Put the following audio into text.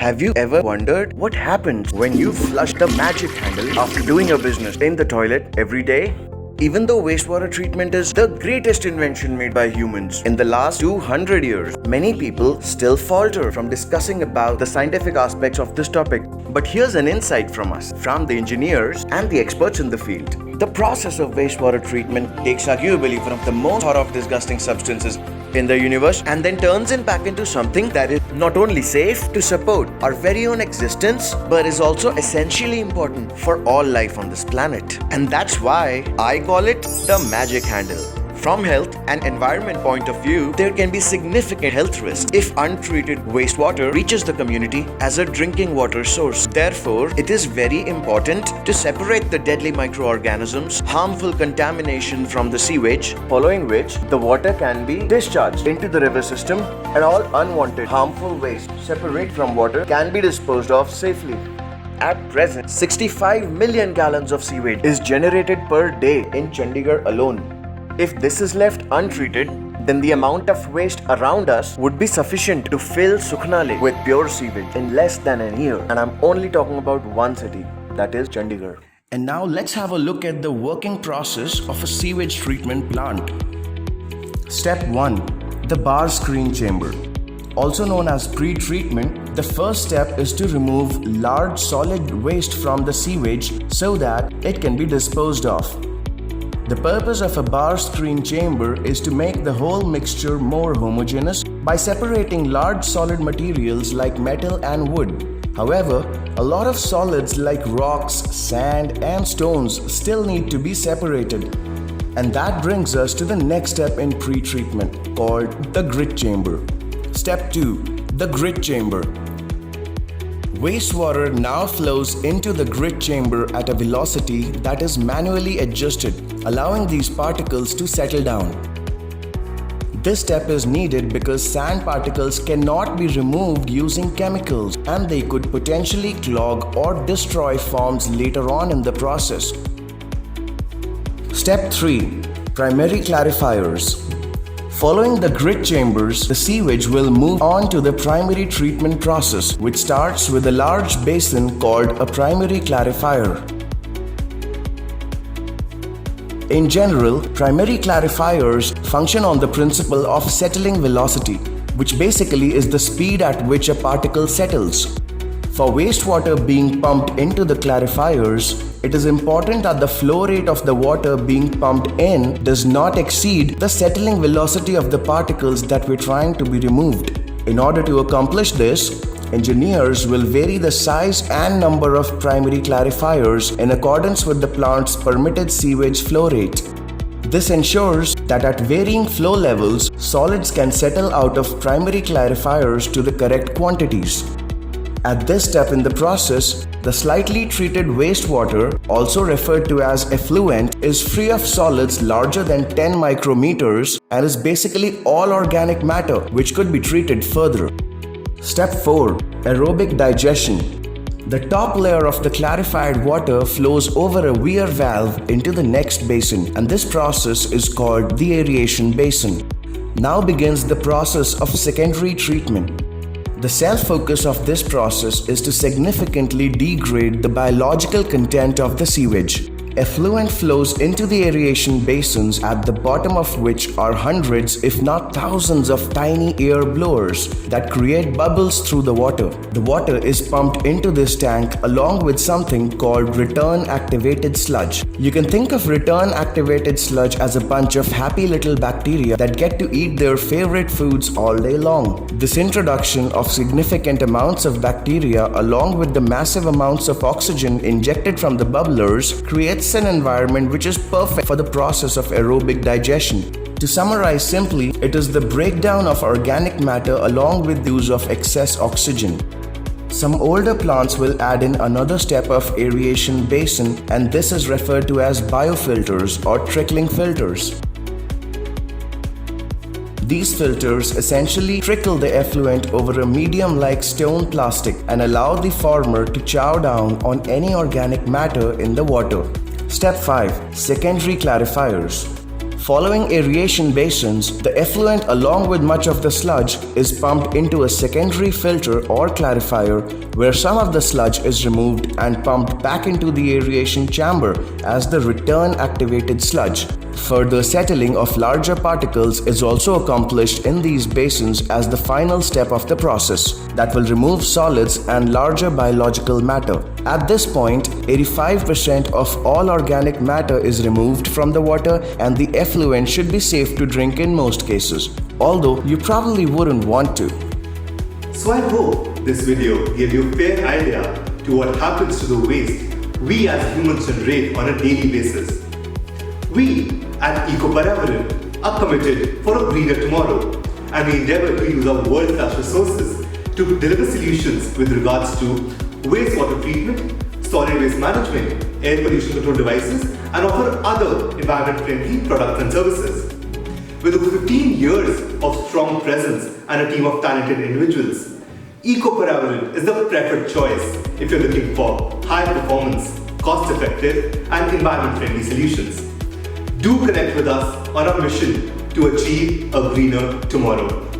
Have you ever wondered what happens when you flush the magic handle after doing your business in the toilet every day? Even though wastewater treatment is the greatest invention made by humans in the last 200 years, many people still falter from discussing about the scientific aspects of this topic. But here's an insight from us, from the engineers and the experts in the field. The process of wastewater treatment takes arguably one of the most thought of disgusting substances in the universe and then turns it back into something that is not only safe to support our very own existence, but is also essentially important for all life on this planet. And that's why I call it the magic handle. From health and environment point of view, there can be significant health risks if untreated wastewater reaches the community as a drinking water source. Therefore, it is very important to separate the deadly microorganisms, harmful contamination from the sewage, following which the water can be discharged into the river system and all unwanted harmful waste separate from water can be disposed of safely. At present, 65 million gallons of sewage is generated per day in Chandigarh alone. If this is left untreated, then the amount of waste around us would be sufficient to fill Sukhna Lake with pure sewage in less than a year. And I'm only talking about one city, that is Chandigarh. And now let's have a look at the working process of a sewage treatment plant. Step 1. The bar screen chamber. Also known as pre-treatment, the first step is to remove large solid waste from the sewage so that it can be disposed of. The purpose of a bar screen chamber is to make the whole mixture more homogeneous by separating large solid materials like metal and wood. However, a lot of solids like rocks, sand, and stones still need to be separated. And that brings us to the next step in pre-treatment, called the grit chamber. Step 2. The grit chamber. Wastewater now flows into the grit chamber at a velocity that is manually adjusted, allowing these particles to settle down. This step is needed because sand particles cannot be removed using chemicals and they could potentially clog or destroy forms later on in the process. Step 3. Primary clarifiers. Following the grit chambers, the sewage will move on to the primary treatment process, which starts with a large basin called a primary clarifier. In general, primary clarifiers function on the principle of settling velocity, which basically is the speed at which a particle settles. For wastewater being pumped into the clarifiers, it is important that the flow rate of the water being pumped in does not exceed the settling velocity of the particles that we're trying to be removed. In order to accomplish this, engineers will vary the size and number of primary clarifiers in accordance with the plant's permitted sewage flow rate. This ensures that at varying flow levels, solids can settle out of primary clarifiers to the correct quantities. At this step in the process, the slightly treated wastewater, also referred to as effluent, is free of solids larger than 10 micrometers and is basically all organic matter which could be treated further. Step 4. Aerobic digestion. The top layer of the clarified water flows over a weir valve into the next basin, and this process is called the aeration basin. Now begins the process of secondary treatment. The self-focus of this process is to significantly degrade the biological content of the sewage. Effluent flows into the aeration basins, at the bottom of which are hundreds if not thousands of tiny air blowers that create bubbles through the water. The water is pumped into this tank along with something called return activated sludge. You can think of return activated sludge as a bunch of happy little bacteria that get to eat their favorite foods all day long. This introduction of significant amounts of bacteria along with the massive amounts of oxygen injected from the bubblers creates an environment which is perfect for the process of aerobic digestion. To summarize simply, it is the breakdown of organic matter along with the use of excess oxygen. Some older plants will add in another step of aeration basin, and this is referred to as biofilters or trickling filters. These filters essentially trickle the effluent over a medium like stone plastic and allow the former to chow down on any organic matter in the water. Step 5. Secondary clarifiers. Following aeration basins, the effluent along with much of the sludge is pumped into a secondary filter or clarifier where some of the sludge is removed and pumped back into the aeration chamber as the return activated sludge. Further settling of larger particles is also accomplished in these basins as the final step of the process that will remove solids and larger biological matter. At this point, 85% of all organic matter is removed from the water and the effluent should be safe to drink in most cases, although you probably wouldn't want to. So I hope this video gave you a fair idea to what happens to the waste we as humans generate on a daily basis. We at Paryavaran are committed for a greener tomorrow, and we endeavour to use our world-class resources to deliver solutions with regards to wastewater treatment, solid waste management, air pollution control devices, and offer other environment-friendly products and services. With over 15 years of strong presence and a team of talented individuals, Paryavaran is the preferred choice if you're looking for high performance, cost-effective, and environment-friendly solutions. Do connect with us on our mission to achieve a greener tomorrow.